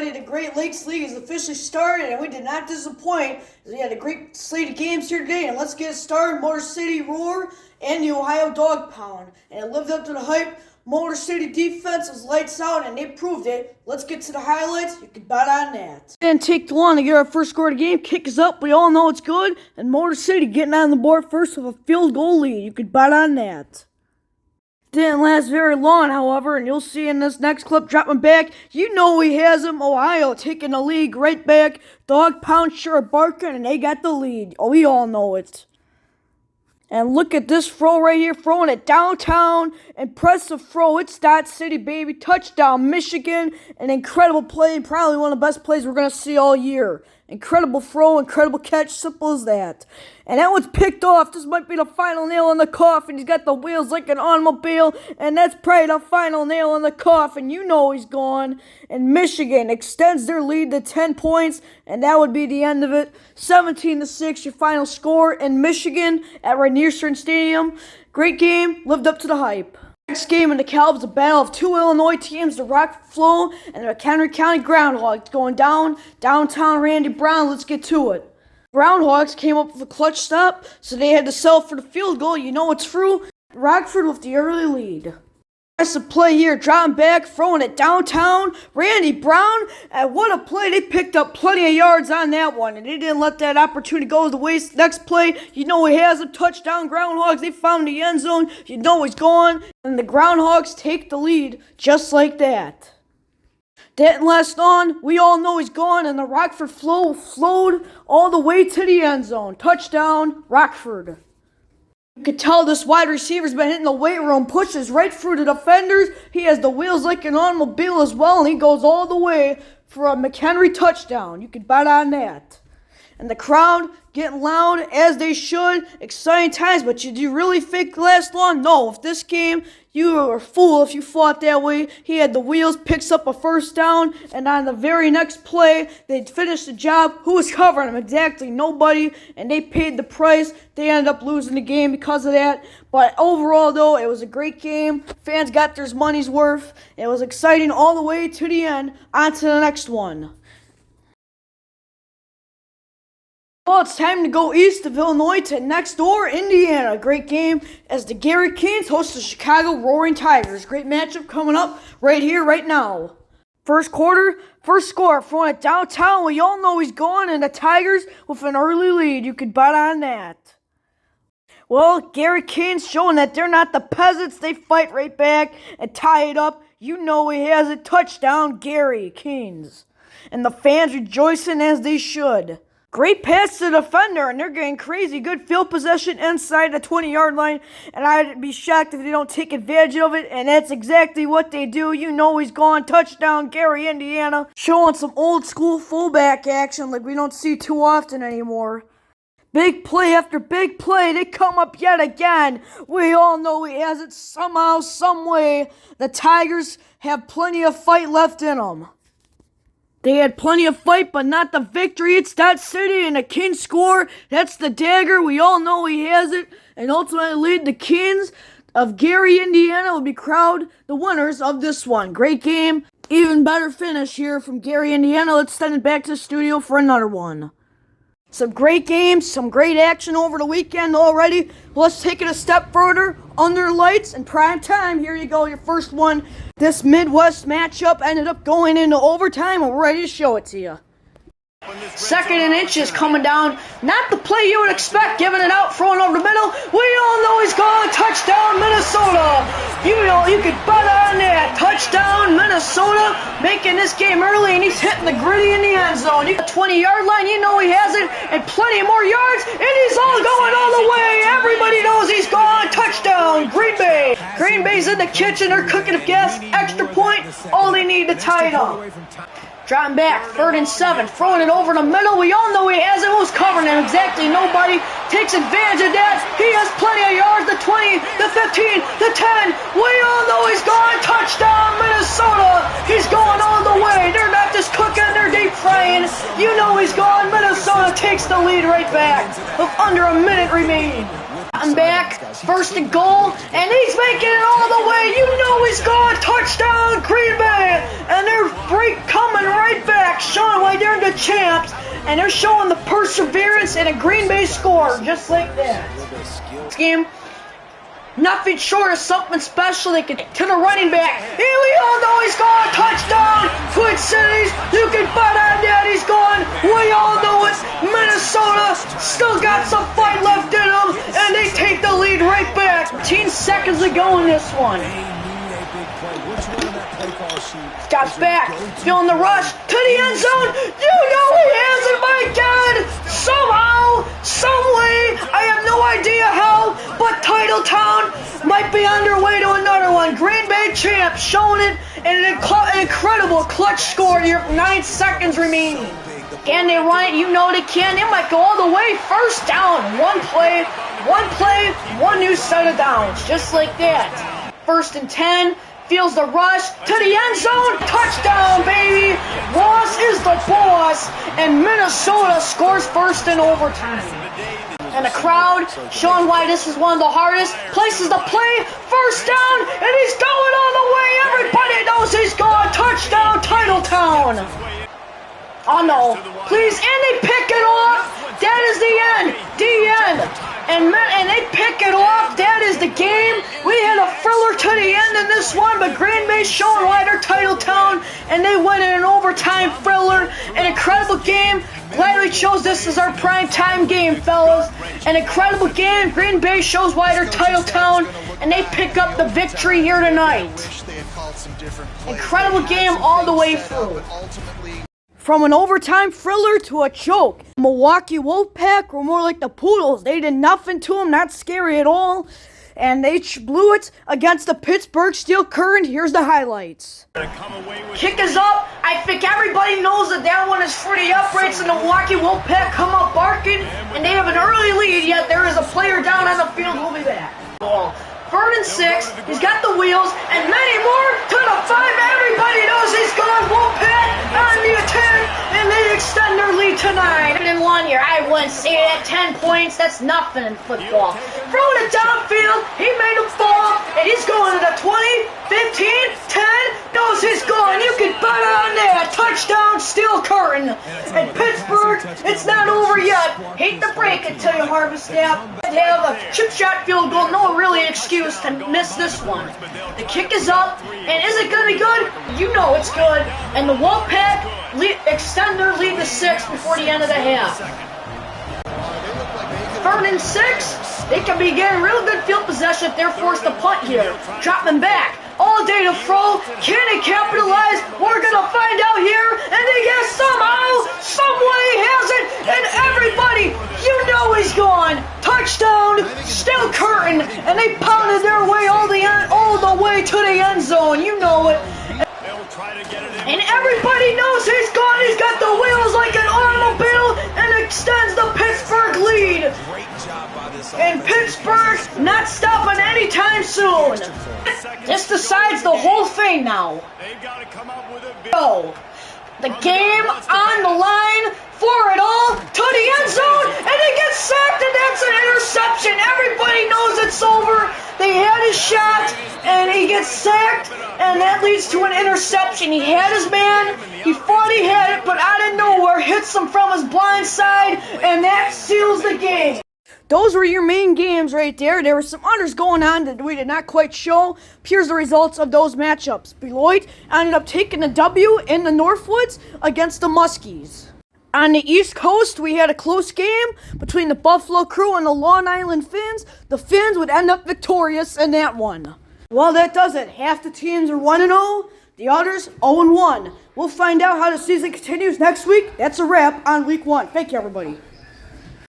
everybody. The Great Lakes League is officially started, and we did not disappoint. We had a great slate of games here today, and let's get started. Motor City Roar and the Ohio Dog Pound, and it lived up to the hype. Motor City defense was lights out, and they proved it. Let's get to the highlights. You can bet on that. Didn't take long to get our first score of the game. Kick is up. We all know it's good. And Motor City getting on the board first with a field goal lead. You could bet on that. Didn't last very long, however, and you'll see in this next clip dropping back. You know he has him. Ohio taking the lead right back. Dog Pound sure barking, and they got the lead. Oh, we all know it. And look at this throw right here, throwing it downtown. Impressive throw. It's Dot City, baby. Touchdown, Michigan. An incredible play, probably one of the best plays we're going to see all year. Incredible throw, incredible catch, simple as that. And that one's picked off. This might be the final nail in the coffin. He's got the wheels like an automobile, and that's probably the final nail in the coffin. You know he's gone. And Michigan extends their lead to 10 points, and that would be the end of it. 17-6, your final score in Michigan at Rainier Stadium. Great game, lived up to the hype. Next game in the Cal is a battle of two Illinois teams, the Rock Flow and the McHenry County Groundhogs, going downtown Randy Brown. Let's get to it. Groundhogs came up with a clutch stop, so they had to settle for the field goal. You know it's through. Rockford with the early lead. That's the play here, dropping back, throwing it downtown. Randy Brown, and what a play. They picked up plenty of yards on that one, and they didn't let that opportunity go to the waste. Next play, you know he has a touchdown. Groundhogs, they found the end zone. You know he's gone, and the Groundhogs take the lead just like that. Didn't last long. We all know he's gone, and the Rockford Flow flowed all the way to the end zone. Touchdown, Rockford. You could tell this wide receiver's been hitting the weight room, pushes right through the defenders. He has the wheels like an automobile as well, and he goes all the way for a McHenry touchdown. You could bet on that. And the crowd getting loud, as they should. Exciting times, but do you really think it lasts long? No. If this game, you were a fool if you fought that way. He had the wheels, picks up a first down, and on the very next play, they finished the job. Who was covering him? Exactly nobody, and they paid the price. They ended up losing the game because of that. But overall, though, it was a great game. Fans got their money's worth. It was exciting all the way to the end. On to the next one. Well, it's time to go east of Illinois to next door, Indiana. Great game as the Gary Canes host the Chicago Roaring Tigers. Great matchup coming up right here, right now. First quarter, first score, throwing it downtown. We all know he's gone, and the Tigers with an early lead. You could bet on that. Well, Gary Canes showing that they're not the peasants. They fight right back and tie it up. You know he has a touchdown, Gary Canes. And the fans rejoicing as they should. Great pass to the defender, and they're getting crazy. Good field possession inside the 20-yard line, and I'd be shocked if they don't take advantage of it, and that's exactly what they do. You know he's gone. Touchdown, Gary, Indiana. Showing some old-school fullback action like we don't see too often anymore. Big play after big play. They come up yet again. We all know he has it somehow, some way. The Tigers have plenty of fight left in them. They had plenty of fight, but not the victory. It's Dot City, and the Kings score. That's the dagger. We all know he has it. And ultimately lead the Kings of Gary, Indiana will be crowned the winners of this one. Great game. Even better finish here from Gary, Indiana. Let's send it back to the studio for another one. Some great games, some great action over the weekend already. Let's take it a step further. Under lights and prime time. Here you go, your first one. This Midwest matchup ended up going into overtime, and we're ready to show it to you. Second and inches coming down. Not the play you would expect, giving it out, throwing over the middle. We all know he's gone. Touchdown, Minnesota. You know, you could bet on that. Touchdown, Minnesota, making this game early, and he's hitting the gritty in the end zone. You got 20-yard line, you know he has it, and plenty more yards, and he's all going all the way. Everybody knows he's gone. Touchdown, Green Bay. Green Bay's in the kitchen. They're cooking up gas. Extra point. All they need to tie it up. Dropping back, 3rd and 7, throwing it over the middle. We all know he has it. Who's covering him? Exactly nobody. Takes advantage of that. He has plenty of yards. The 20, the 15, the 10. We all know he's gone. Touchdown, Minnesota. He's going all the way. They're not just cooking, they're deep frying. You know he's gone. Minnesota takes the lead right back with under a minute remaining. Back, 1st and goal, and he's making it all the way. You know he's gone. Touchdown, Green Bay, and they're coming right back. champs, and they're showing the perseverance and a Green Bay score, just like that. This game, nothing short of something special. They could to the running back. Here we all know he's gone. Touchdown, Twin Cities. You can bet on that he's gone. We all know it. Minnesota still got some fight left in them, and they take the lead right back. 15 seconds to go in this one. Scott's back, feeling the rush to the end zone. You know he has it, my God! Somehow, some way, I have no idea how, but Titletown might be on their way to another one. Green Bay champs showing it in an incredible clutch score here. 9 seconds remaining. Can they run it? You know they can. They might go all the way. First down. One play, one new set of downs. Just like that. 1st and 10. Feels the rush to the end zone. Touchdown, baby. Ross is the boss. And Minnesota scores first in overtime. And the crowd showing why this is one of the hardest places to play. First down, and he's going all the way. Everybody knows he's gone. Touchdown, Titletown. Oh no, please, and they pick it off. That is the end, and they pick it off. That is the game. We had a thriller to the end in this one, but Green Bay showing why they're Titletown, and they win in an overtime thriller. An incredible game. Gladly chose this as our prime time game, fellas. An incredible game. Green Bay shows why they're Titletown, and they pick up the victory here tonight. Incredible game all the way through. From an overtime thriller to a choke. Milwaukee Wolfpack were more like the Poodles. They did nothing to them, not scary at all. And they blew it against the Pittsburgh Steel Current. Here's the highlights. Kick is up. I think everybody knows that one is for the uprights, and the Milwaukee Wolfpack come up barking, and they have an early lead, yet there is a player down on the field. We'll be back. 3rd and 6, he's got the wheels, and many more to the 5. Everybody knows he's gone. Wolfpack on the attack, and they extend their lead to 9. In 1 year, I wouldn't say that. 10 points, that's nothing in football. Throwing it downfield, he made a fall, and he's going to the 20, 15, 10. Knows he's gone. You can bet on that. Touchdown, Steel Curtain. And Pittsburgh, it's not over yet. Hate to break it to you, Harvest Staff. They have a chip shot field goal. No really excuse to miss this one. The kick is up, and is it going to be good? You know it's good. And the Wolfpack extend their lead to 6 before the end of the half. 3rd and 6, they can be getting real good field possession if they're forced to punt here. Drop them back. All day to throw. Can they capitalize? We're going to find out here. And they get somehow, some way has it. And everybody, you know he's gone. Touchdown, Steel Curtain. And they pounded their way all the way to the end zone. You know it. And everybody knows he's gone. He's got the wheels like an automobile and extends the Pittsburgh lead. And Pittsburgh not stopping anytime soon. This decides the whole thing now. So, the game on the line for it all to the end zone, and he gets sacked, and that's an interception. Everybody knows it's over. They had his shot, and he gets sacked, and that leads to an interception. He had his man, he thought he had it, but out of nowhere hits him from his blind side, and that seals the game. Those were your main games right there. There were some others going on that we did not quite show. Here's the results of those matchups. Beloit ended up taking the W in the Northwoods against the Muskies. On the East Coast, we had a close game between the Buffalo Crew and the Long Island Finns. The Finns would end up victorious in that one. Well, that does it. Half the teams are 1-0, the others 0-1. We'll find out how the season continues next week. That's a wrap on week 1. Thank you, everybody.